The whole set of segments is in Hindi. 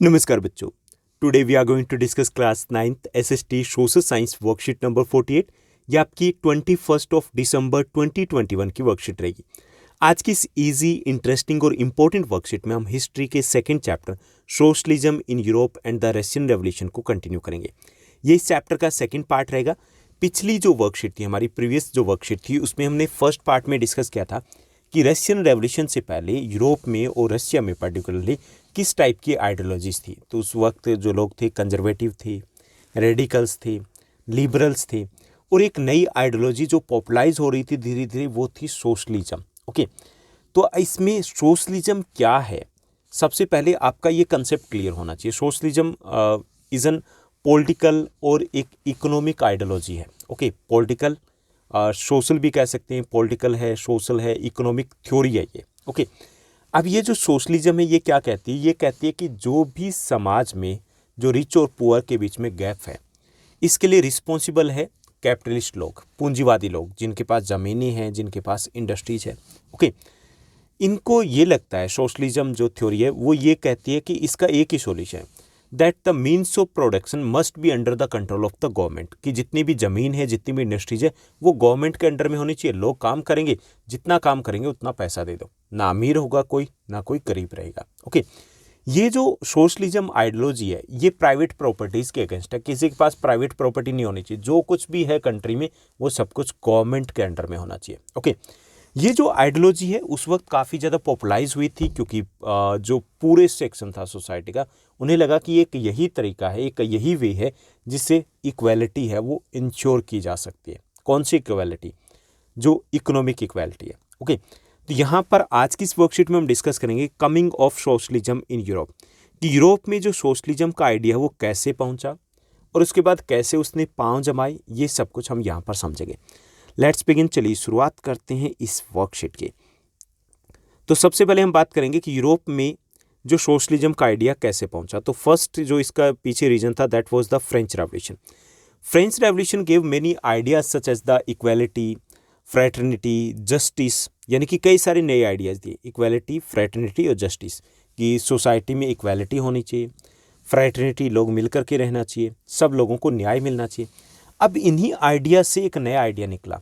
नमस्कार बच्चों। Today we are going to discuss class 9th SST social science worksheet number 48। ये आपकी 21 दिसंबर 2021 की वर्कशीट रहेगी। आज की इस इजी, इंटरेस्टिंग और इम्पोर्टेंट वर्कशीट में हम हिस्ट्री के second chapter socialism in Europe and the Russian revolution को कंटिन्यू करेंगे। ये इस चैप्टर का सेकंड पार्ट रहेगा। पिछली जो वर्कशीट थी, हमारी प्रीवियस जो वर्कशीट थी, उसमें हमने फर्स्ट पार्ट में डिस्कस किया था कि रशियन रेवोल्यूशन से पहले यूरोप में और रशिया में पर्टिकुलरली किस टाइप की आइडियोलॉजीज थी। तो उस वक्त जो लोग थे कंजर्वेटिव थे, रेडिकल्स थे, लिबरल्स थे, और एक नई आइडियोलॉजी जो पॉपुलाइज हो रही थी धीरे धीरे, वो थी सोशलिज्म। ओके, तो इसमें सोशलिज्म क्या है, सबसे पहले आपका ये कंसेप्ट क्लियर होना चाहिए। सोशलिज्म इज एन पॉलिटिकल और एक इकोनॉमिक आइडियोलॉजी है। ओके, पॉलिटिकल, सोशल भी कह सकते हैं, पॉलिटिकल है, सोशल है, इकोनॉमिक थ्योरी है ये। ओके, अब ये जो सोशलिज्म है ये क्या कहती है? ये कहती है कि जो भी समाज में जो रिच और पुअर के बीच में गैप है, इसके लिए रिस्पॉन्सिबल है कैपिटलिस्ट लोग, पूंजीवादी लोग, जिनके पास ज़मीनें हैं, जिनके पास इंडस्ट्रीज है। ओके, इनको ये लगता है, सोशलिज्म जो थ्योरी है वो ये कहती है कि इसका एक ही सॉल्यूशन है, that the means of production must be under the control of the government. कि जितनी भी ज़मीन है, जितनी भी इंडस्ट्रीज है, वो गवर्नमेंट के अंडर में होनी चाहिए। लोग काम करेंगे, जितना काम करेंगे उतना पैसा दे दो, ना अमीर होगा कोई, ना कोई गरीब रहेगा। ओके, ये जो सोशलिज्म आइडियोलॉजी है ये प्राइवेट प्रॉपर्टीज़ के अगेंस्ट है। किसी के पास प्राइवेट प्रॉपर्टी नहीं होनी चाहिए। जो कुछ भी है कंट्री में वो सब कुछ गवर्नमेंट के अंडर में होना चाहिए। ओके, ये जो आइडियोलॉजी है उस वक्त काफ़ी ज़्यादा पॉपुलाइज हुई थी, क्योंकि जो पूरे सेक्शन था सोसाइटी का, उन्हें लगा कि एक यही तरीका है, एक यही वे है जिससे इक्वालिटी है वो इंश्योर की जा सकती है। कौन सी इक्वालिटी? जो इकोनॉमिक इक्वालिटी है। ओके, तो यहाँ पर आज की इस वर्कशीट में हम डिस्कस करेंगे coming of socialism in Europe, कि यूरोप में जो सोशलिज्म का आइडिया वो कैसे पहुँचा और उसके बाद कैसे उसने पांव जमाए, ये सब कुछ हम यहाँ पर समझेंगे। लेट्स बिगिन, चलिए शुरुआत करते हैं इस वर्कशीट की। तो सबसे पहले हम बात करेंगे कि यूरोप में जो सोशलिज्म का आइडिया कैसे पहुंचा। तो फर्स्ट जो इसका पीछे रीजन था, that was the French revolution. French revolution gave many ideas such as the equality, fraternity, justice, यानी कि कई सारे नए आइडियाज़ दिए। इक्वालिटी, फ्रेटर्निटी और जस्टिस, कि सोसाइटी में इक्वालिटी होनी चाहिए, फ्रेटर्निटी, लोग मिलकर के रहना चाहिए, सब लोगों को न्याय मिलना चाहिए। अब इन्हीं आइडिया से एक नया आइडिया निकला।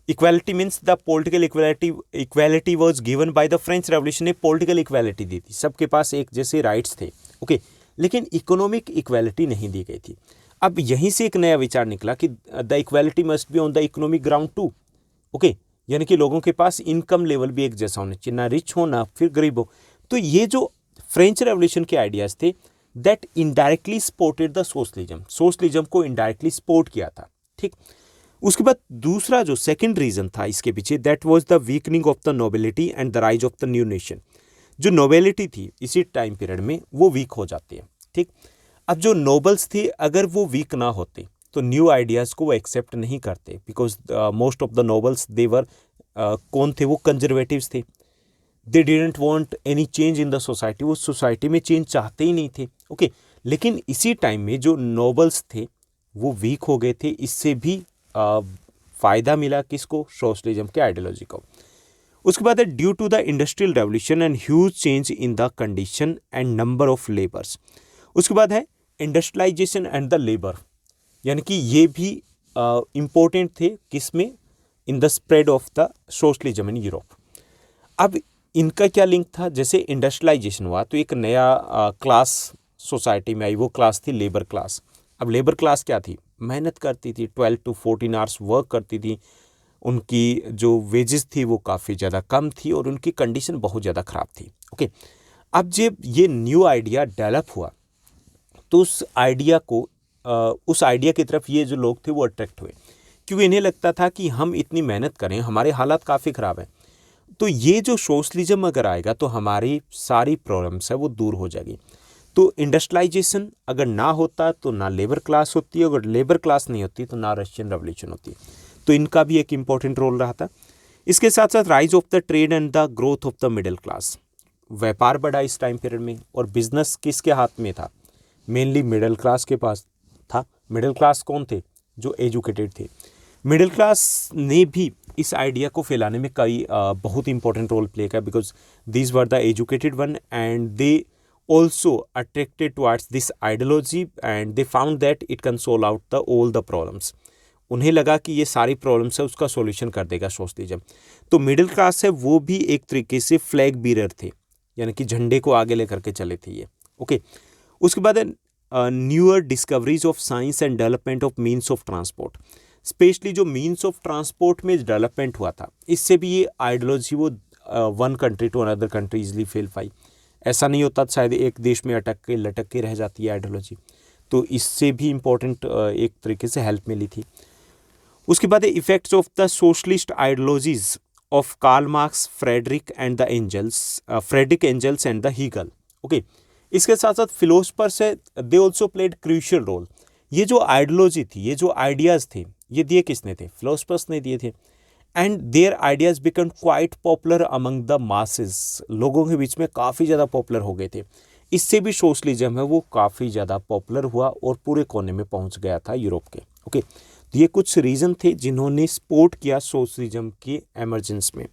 Equality means the political equality, equality was given by the French revolution ने पॉलिटिकल इक्वालिटी दी थी, सबके पास एक जैसे राइट्स थे। ओके, लेकिन इकोनॉमिक इक्वालिटी नहीं दी गई थी। अब यहीं से एक नया विचार निकला कि the equality must be on the economic ground too. Okay, यानी कि लोगों के पास इनकम लेवल भी एक जैसा होना चाहिए, ना रिच हो ना फिर गरीब हो। तो ये जो फ्रेंच रेवोल्यूशन के आइडियाज थे, that indirectly supported the socialism, socialism को इनडायरेक्टली सपोर्ट किया था। ठीक, उसके बाद दूसरा जो सेकंड रीजन था इसके पीछे, that was the weakening of the nobility and the rise of the new nation. जो नोबिलिटी थी इसी टाइम पीरियड में वो वीक हो जाती है। ठीक, अब जो नोबल्स थे अगर वो वीक ना होते तो न्यू आइडियाज़ को वो एक्सेप्ट नहीं करते, because most of the nobles they were कौन थे? वो कंजर्वेटिव्स थे। They didn't want any change in the society, वो सोसाइटी में चेंज चाहते ही नहीं थे। ओके, लेकिन इसी टाइम में जो नोबल्स थे वो वीक हो गए थे। इससे भी फ़ायदा मिला किसको? सोशलिज्म के आइडियोलॉजी को। उसके बाद है due to the industrial revolution and huge change in the condition and number of labours. उसके बाद है इंडस्ट्रियलाइजेशन एंड द लेबर, यानी कि ये भी इम्पोर्टेंट थे किसमें? In the spread of the socialism in Europe. अब इनका क्या लिंक था? जैसे इंडस्ट्रियलाइजेशन हुआ तो एक नया क्लास सोसाइटी में आई, वो क्लास थी लेबर क्लास। अब लेबर क्लास क्या थी? मेहनत करती थी, 12 to 14 आवर्स वर्क करती थी। उनकी जो वेजेस थी वो काफ़ी ज़्यादा कम थी और उनकी कंडीशन बहुत ज़्यादा ख़राब थी। ओके, अब जब ये न्यू आइडिया डेवलप हुआ तो उस आइडिया की तरफ ये जो लोग थे वो अट्रैक्ट हुए, क्योंकि इन्हें लगता था कि हम इतनी मेहनत करें, हमारे हालात काफ़ी ख़राब हैं, तो ये जो सोशलिज्म अगर आएगा तो हमारी सारी प्रॉब्लम्स है वो दूर हो जाएगी। तो इंडस्ट्रियलाइजेशन अगर ना होता तो ना लेबर क्लास होती, अगर लेबर क्लास नहीं होती तो ना रशियन रेवोल्यूशन होती। तो इनका भी एक इम्पॉर्टेंट रोल रहा था। इसके साथ साथ rise of the trade and the growth of the middle class, व्यापार बढ़ा इस टाइम पीरियड में, और बिजनेस किसके हाथ में था? मेनली मिडिल क्लास के पास था। मिडिल क्लास कौन थे? जो एजुकेटेड थे। मिडिल क्लास ने भी इस आइडिया को फैलाने में कई बहुत इंपॉर्टेंट रोल प्ले किया, because these were the educated one and they also attracted towards this ideology and they found that it can solve out all the problems. उन्हें लगा कि ये सारी प्रॉब्लम्स है उसका सॉल्यूशन कर देगा सोशलिज्म। तो मिडिल क्लास है वो भी एक तरीके से फ्लैग बीरर थे, यानी कि झंडे को आगे लेकर के चले थे ये। ओके, उसके बाद newer discoveries of science and development of means of transport, specially जो मीन्स ऑफ ट्रांसपोर्ट में डेवलपमेंट हुआ था, इससे भी ये आइडियोलॉजी वो one country to another country easily फैल पाई। ऐसा नहीं होता शायद एक देश में अटक के लटक के रह जाती है आइडियोलॉजी, तो इससे भी इम्पोर्टेंट एक तरीके से हेल्प मिली थी। उसके बाद effects of the socialist ideologies of Karl Marx, Friedrich Engels and the Hegel. Okay, इसके साथ साथ फिलोसफर्स है, they also played crucial role. ये जो आइडियोलॉजी थी, ये जो आइडियाज़ थे, ये दिए किसने थे? फिलोसफर्स ने दिए थे। And there ideas become quite popular among the masses, लोगों के बीच में काफ़ी ज़्यादा पॉपुलर हो गए थे। इससे भी सोशलिज्म है वो काफ़ी ज़्यादा पॉपुलर हुआ और पूरे कोने में पहुंच गया था यूरोप के। ओके, तो ये कुछ रीज़न थे जिन्होंने सपोर्ट किया सोशलिज्म के एमरजेंस में।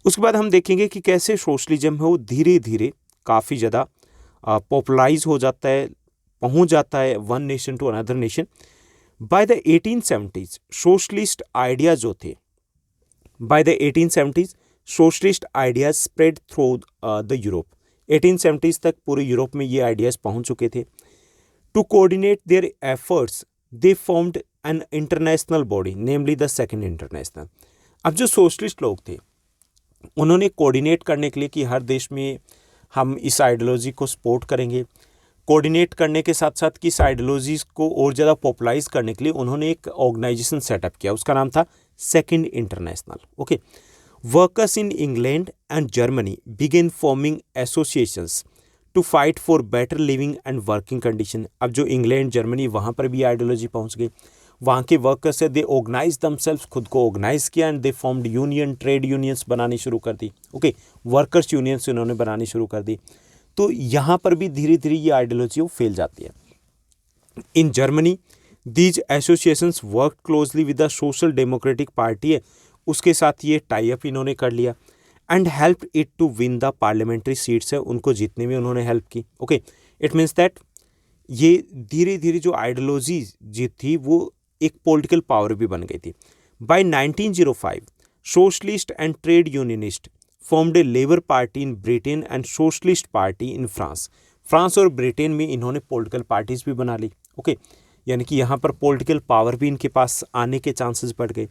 उसके बाद हम देखेंगे कि कैसे सोशलिज्म है वो धीरे धीरे काफ़ी ज़्यादा पॉपुलराइज हो जाता है, पहुंच जाता है one nation to another nation. By the 1870s socialist ideas जो थे, by the 1870s socialist ideas spread through the Europe. 1870s तक पूरे यूरोप में ये आइडियाज़ पहुंच चुके थे। To coordinate their efforts they formed an international body, namely the second international. अब जो सोशलिस्ट लोग थे उन्होंने कोऑर्डिनेट करने के लिए कि हर देश में हम इस आइडियोलॉजी को सपोर्ट करेंगे, कोऑर्डिनेट करने के साथ साथ कि इस आइडियोलॉजीज को और ज़्यादा पॉपुलराइज करने के लिए उन्होंने एक ऑर्गेनाइजेशन सेटअप किया, उसका नाम था second international. Okay, workers in England and Germany begin forming associations to fight for better living and working condition. अब जो इंग्लैंड, जर्मनी, वहाँ पर भी आइडियोलॉजी पहुँच गई। वहाँ के वर्कर्स है, दे ऑर्गेनाइज दमसेल्व्स, खुद को ऑर्गेनाइज किया and they formed union, trade unions बनानी शुरू कर दी। ओके, वर्कर्स यूनियंस उन्होंने बनानी शुरू कर दी। तो यहाँ पर भी धीरे धीरे ये आइडियोलॉजी वो फैल जाती है। In Germany these associations work closely with the social democratic party है, उसके साथ ये टाई अप इन्होंने कर लिया and help it to win the parliamentary seats है, उनको जीतने में उन्होंने हेल्प की। ओके, इट मीन्स दैट ये धीरे धीरे जो आइडियोलॉजी जी थी वो एक पॉलिटिकल पावर भी बन गई थी। By 1905 socialist and trade unionist formed a labour party in Britain and socialist party in France. France और ब्रिटेन में इन्होंने पॉलिटिकल पार्टीज भी बना ली। ओके, यानी कि यहाँ पर पॉलिटिकल पावर भी इनके पास आने के चांसेस बढ़ गए।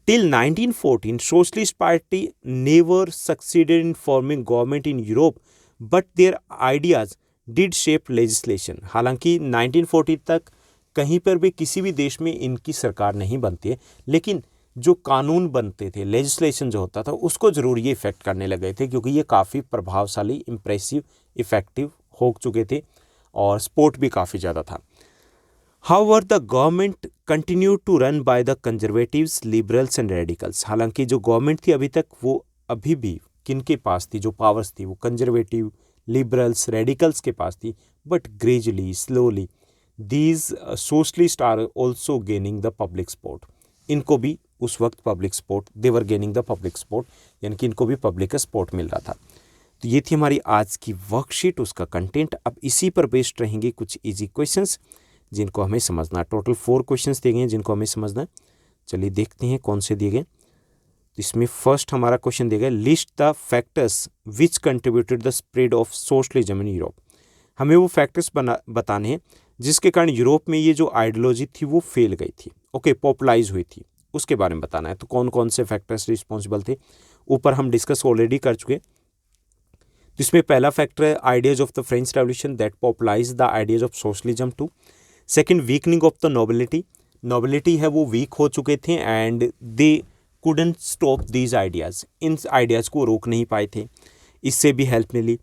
Till 1914 socialist party never succeeded in forming government in Europe but their ideas did shape legislation. हालांकि 1940 तक कहीं पर भी किसी भी देश में इनकी सरकार नहीं बनती है, लेकिन जो कानून बनते थे, लेजिस्लेशन जो होता था, उसको ज़रूर ये इफेक्ट करने लगे थे क्योंकि ये काफ़ी प्रभावशाली, इम्प्रेसिव, इफेक्टिव हो चुके थे और सपोर्ट भी काफ़ी ज़्यादा था। However the government continue to run by the conservatives, liberals and radicals. हालांकि जो गवर्नमेंट थी अभी तक वो अभी भी किनके पास थी, जो पावर्स थी वो कंजर्वेटिव, लिबरल्स, रेडिकल्स के पास थी। But gradually, slowly these socialist are also gaining the public support. इनको भी उस वक्त public support, they were gaining the public support, यानी कि इनको भी पब्लिक का सपोर्ट मिल रहा था। तो ये थी हमारी आज की वर्कशीट, उसका कंटेंट। अब इसी पर बेस्ड रहेंगे कुछ इजी क्वेश्चंस जिनको हमें समझना है। टोटल 4 क्वेश्चंस दिए गए हैं जिनको हमें समझना है। चलिए देखते हैं कौन से दिए गए। तो इसमें फर्स्ट हमारा क्वेश्चन दिया गया, list the factors which contributed the spread of socialism in Europe. हमें वो फैक्टर्स बताने हैं जिसके कारण यूरोप में ये जो आइडियोलॉजी थी वो फेल गई थी। ओके, पॉपुलराइज हुई थी, उसके बारे में बताना है। तो कौन कौन से फैक्टर्स रिस्पॉन्सिबल थे, ऊपर हम डिस्कस ऑलरेडी कर चुके। तो इसमें पहला फैक्टर है ideas of the French revolution that popularise the ideas of socialism too. Second, weakening of the nobility. Nobility है वो वीक हो चुके थे and they couldn't stop these ideas, इन आइडियाज़ को रोक नहीं पाए थे, इससे भी हेल्प मिली।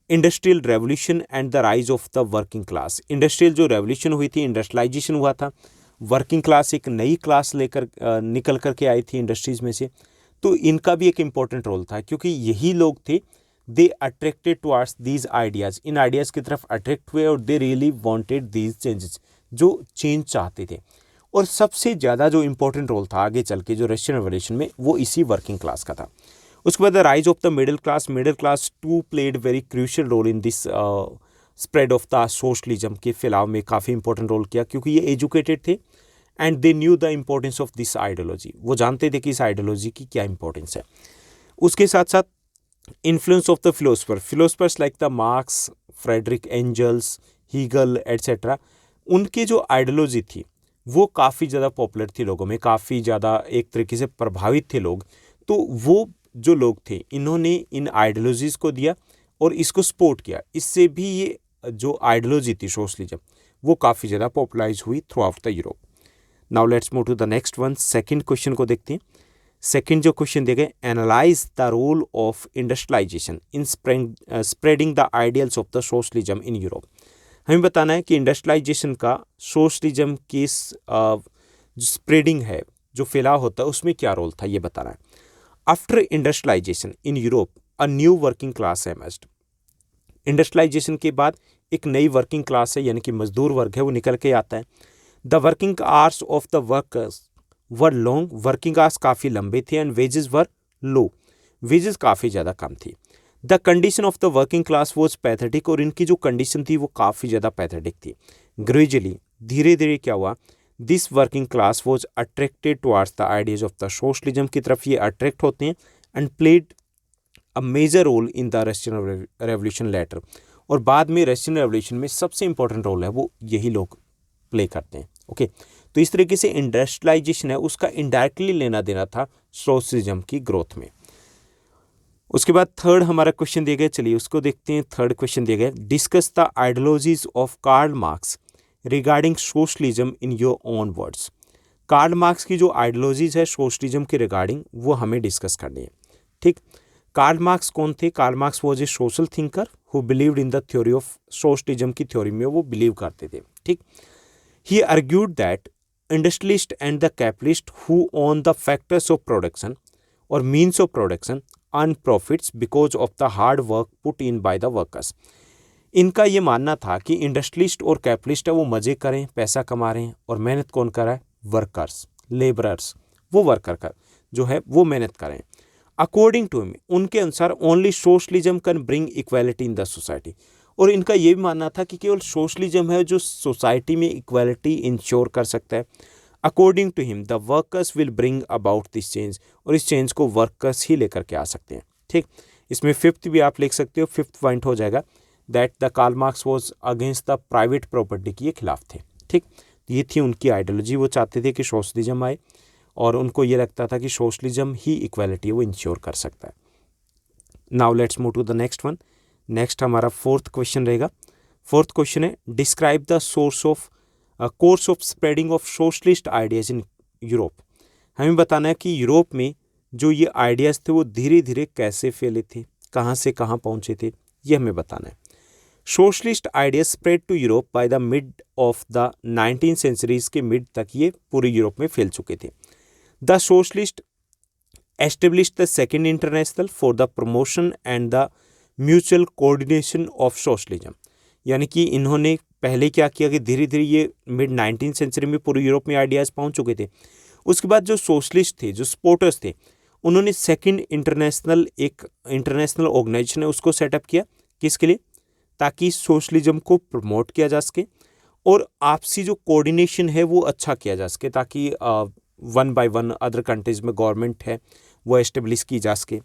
Industrial revolution and the rise of the working class. Industrial जो रेवोल्यूशन हुई थी, इंडस्ट्रियलाइजेशन हुआ था, वर्किंग क्लास एक नई क्लास लेकर निकल कर के आई थी इंडस्ट्रीज़ में से, तो इनका भी एक इम्पॉर्टेंट रोल था क्योंकि यही लोग थे, they attracted towards these ideas, इन आइडियाज़ की तरफ अट्रैक्ट हुए और they really wanted these changes, जो चेंज चाहते थे। और सबसे ज़्यादा जो इम्पोर्टेंट रोल था आगे चल के जो रशियन रेवोल्यूशन में, वो इसी वर्किंग क्लास का था। उसके बाद the rise of the middle class too played very crucial role in this spread of the socialism के फैलाव में काफ़ी इंपॉर्टेंट रोल किया, क्योंकि ये एजुकेटेड थे and they knew the importance of this ideology, वो जानते थे कि इस आइडियोलॉजी की क्या इंपॉर्टेंस है। उसके साथ साथ influence of the philosophers like the Marx, Friedrich Engels, Hegel etcetera, उनकी जो आइडियोलॉजी थी वो काफ़ी ज़्यादा पॉपुलर थी लोगों में, काफ़ी ज़्यादा एक तरीके से प्रभावित थे लोग। तो वो जो लोग थे इन्होंने इन आइडियोलॉजीज़ को दिया और इसको सपोर्ट किया, इससे भी ये जो आइडियोलॉजी थी सोशलिज्म वो काफ़ी ज़्यादा पॉपुलराइज हुई throughout the Europe. Now let's move to the next one, second question को देखते हैं। सेकंड जो क्वेश्चन दिए गए, analyse the role of industrialisation in spreading the ideals of the socialism in Europe. हमें बताना है कि इंडस्ट्रियलाइजेशन का सोशलिज्म की स्प्रेडिंग है, जो फैलाव होता है उसमें क्या रोल था, ये बताना है। After industrialisation in Europe a new working class emerged. Industrialisation के बाद एक नई वर्किंग क्लास है, यानी कि मजदूर वर्ग है, वो निकल के आता है। The working hours of the workers were long, working hours काफ़ी लंबे थे, and wages were low, wages काफ़ी ज़्यादा कम थी। The condition of the working class was pathetic, और इनकी जो कंडीशन थी वो काफ़ी ज़्यादा पैथेटिक थी। ग्रेजुअली, धीरे धीरे क्या हुआ, this working class was attracted towards the ideas of the socialism की तरफ ये अट्रैक्ट होते हैं, and played a major role in the Russian revolution later, और बाद में रशियन रेवोल्यूशन में सबसे इंपॉर्टेंट रोल है वो यही लोग प्ले करते हैं। ओके, तो इस तरीके से इंडस्ट्रियलाइजेशन है उसका इनडायरेक्टली लेना देना था सोशलिज्म की ग्रोथ में। उसके बाद थर्ड हमारा क्वेश्चन दिए गए, चलिए उसको देखते हैं। थर्ड क्वेश्चन दिए गए, discuss the ideologies of Karl Marx regarding socialism in your own words. Karl Marx की जो आइडियोलॉजीज है सोशलिज्म के रिगार्डिंग वो हमें डिस्कस करनी है। ठीक, कार्ल मार्क्स कौन थे? Karl Marx was a social thinker who believed in the theory of socialism की थ्योरी में वो बिलीव करते थे। ठीक, he argued that industrialist and the capitalist who own the factors of production और means of production earn profits because of the hard work put in by the workers. इनका ये मानना था कि इंडस्ट्रियलिस्ट और कैपिटलिस्ट है वो मज़े करें, पैसा कमा रहे हैं, और मेहनत कौन कर रहा है? वर्कर्स, लेबरर्स, वो वर्कर का जो है वो मेहनत करें। अकॉर्डिंग टू हिम, उनके अनुसार only socialism can bring equality in the society, और इनका ये भी मानना था कि केवल सोशलिज्म है जो सोसाइटी में इक्वालिटी इंश्योर कर सकता है। According to him the workers will bring about this change, और इस चेंज को वर्कर्स ही लेकर के आ सकते हैं। ठीक, इसमें फिफ्थ भी आप लिख सकते हो, फिफ्थ पॉइंट हो जाएगा that the Karl Marx was against the private property के खिलाफ थे। ठीक, ये थी उनकी आइडियोलॉजी, वो चाहते थे कि सोशलिज्म आए, और उनको ये लगता था कि सोशलिज्म ही इक्वालिटी वो इंश्योर कर सकता है। Now let's move to the next one. Next हमारा फोर्थ क्वेश्चन रहेगा। फोर्थ क्वेश्चन है, describe the course of spreading of socialist ideas in Europe. हमें बताना है कि यूरोप में जो ये आइडियाज़ थे वो धीरे धीरे कैसे फैले थे, कहाँ से कहाँ पहुँचे थे, ये हमें बताना है। Socialist ideas spread to Europe by the mid of the 19th centuries के मिड तक ये पूरे यूरोप में फैल चुके थे। The socialist established the second international for the promotion and the mutual coordination of socialism, यानी कि इन्होंने पहले क्या किया कि धीरे धीरे ये मिड 19th सेंचुरी में पूरे यूरोप में आइडियाज़ पहुंच चुके थे। उसके बाद जो सोशलिस्ट थे, जो सपोर्टर्स थे, उन्होंने सेकंड इंटरनेशनल, एक इंटरनेशनल ऑर्गेनाइजेशन है उसको सेटअप किया। किसके लिए? ताकि सोशलिज्म को प्रमोट किया जा सके और आपसी जो कोऑर्डिनेशन है वो अच्छा किया जा सके, ताकि one by one other countries में गवर्नमेंट है वो एस्टेब्लिश की जा सके।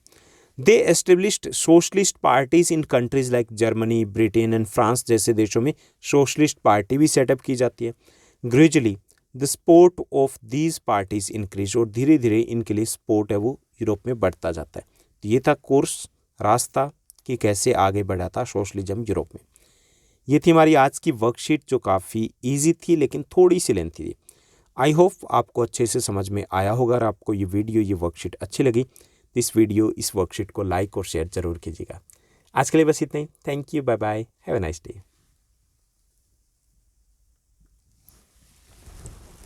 They established socialist parties in countries like Germany, Britain and France जैसे देशों में सोशलिस्ट पार्टी भी सेटअप की जाती है। Gradually the support of these parties increase, और धीरे धीरे इनके लिए सपोर्ट है वो यूरोप में बढ़ता जाता है। तो ये था कोर्स, रास्ता कि कैसे आगे बढ़ा था सोशलिज्म यूरोप में। ये थी हमारी आज की वर्कशीट जो काफ़ी इजी थी लेकिन थोड़ी सी लेंथी थी। आई होप आपको अच्छे से समझ में आया होगा। और आपको ये वीडियो, ये वर्कशीट अच्छी लगी तो इस वर्कशीट को लाइक और शेयर ज़रूर कीजिएगा। आज के लिए बस इतना ही। Thank you, bye bye, have a nice day.